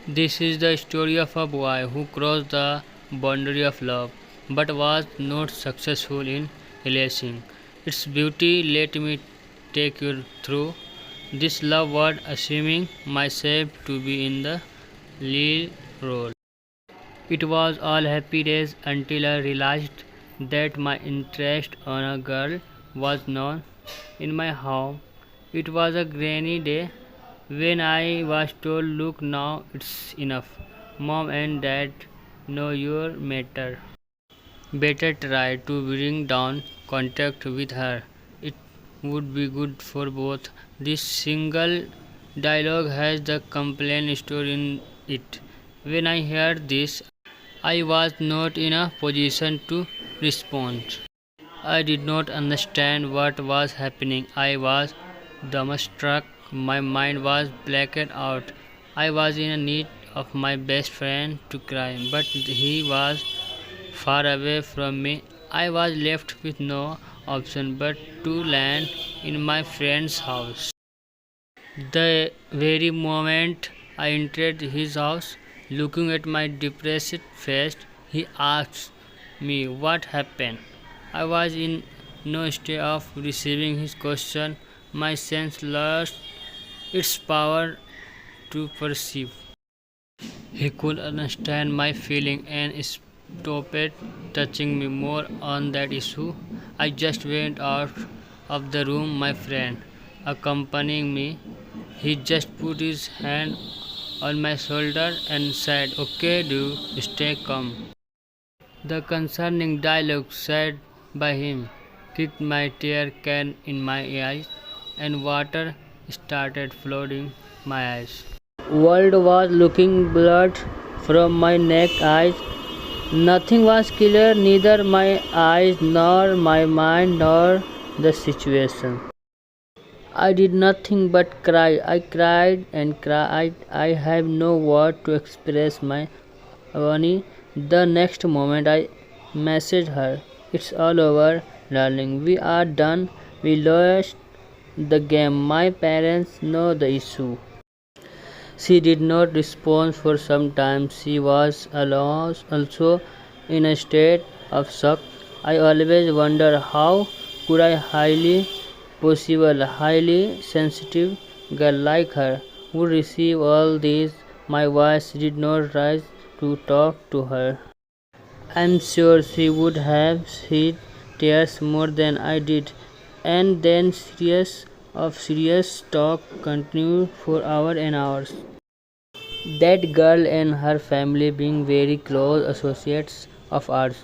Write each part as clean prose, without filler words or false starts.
This is the story of a boy who crossed the boundary of love but was not successful in realizing its beauty. Let me take you through this love world, assuming myself to be in the lead role. It was all happy days until I realized that my interest on a girl was not in my home. It was a rainy day when I was told, "Look, now it's enough. Mom and Dad know your matter. Better try to bring down contact with her. It would be good for both." This single dialogue has the complaint story in it. When I heard this, I was not in a position to respond. I did not understand what was happening. I was dumbstruck. My mind was blacked out. I was in need of my best friend to cry, but he was far away from me. I was left with no option but to land in my friend's house. The very moment I entered his house, looking at my depressed face, he asked me what happened. I was in no state of receiving his question. My sense lost its power to perceive. He could understand my feeling and stopped touching me more on that issue. I just went out of the room, my friend accompanying me. He just put his hand on my shoulder and said, "Okay, do stay calm." The concerning dialogue said by him kicked my tear can in my eyes, and water started flooding my eyes. World was looking blurred from my neck eyes. Nothing was clear, neither my eyes nor my mind nor the situation. I did nothing but cry. I cried and cried. I have no word to express my agony. The next moment I messaged her. "It's all over, darling. We are done. We lost the game. My parents know the issue." She did not respond for some time. She was also in a state of shock. I always wonder how could a highly sensitive girl like her would receive all this. My voice did not rise to talk to her. I'm sure she would have shed tears more than I did. And then serious talk continued for hours and hours. That girl and her family, being very close associates of ours,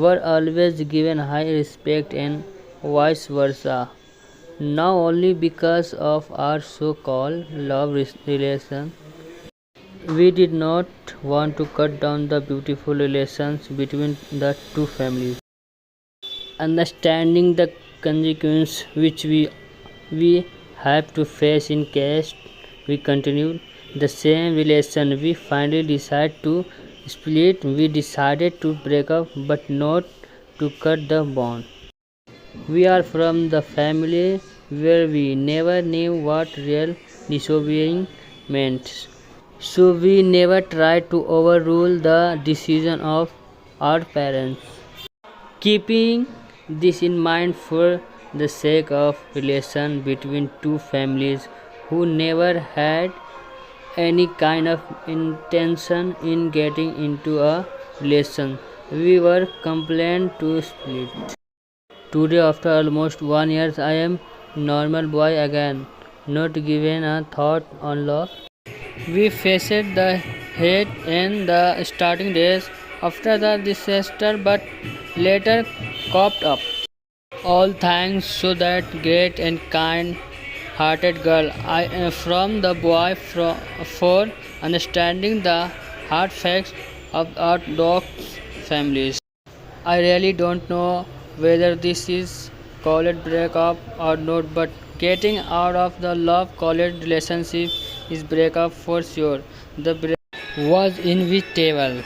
were always given high respect and vice versa. Now only because of our so-called love relation, we did not want to cut down the beautiful relations between the two families. Understanding the consequences which we have to face in case we continue the same relation, we finally decided to split. We decided to break up, but not to cut the bond. We are from the family where we never knew what real disobeying meant. So we never tried to overrule the decision of our parents. Keeping this in mind for the sake of relation between two families who never had any kind of intention in getting into a relation, we were compelled to split. Today, after almost 1 year, I am normal boy again, not given a thought on love. We faced the hate in the starting days after the disaster, but later coped up. All thanks to that great and kind-hearted girl. I am from the boy for understanding the hard facts of orthodox families. I really don't know whether this is called breakup or not, but getting out of the love college relationship is breakup for sure. The break was inevitable.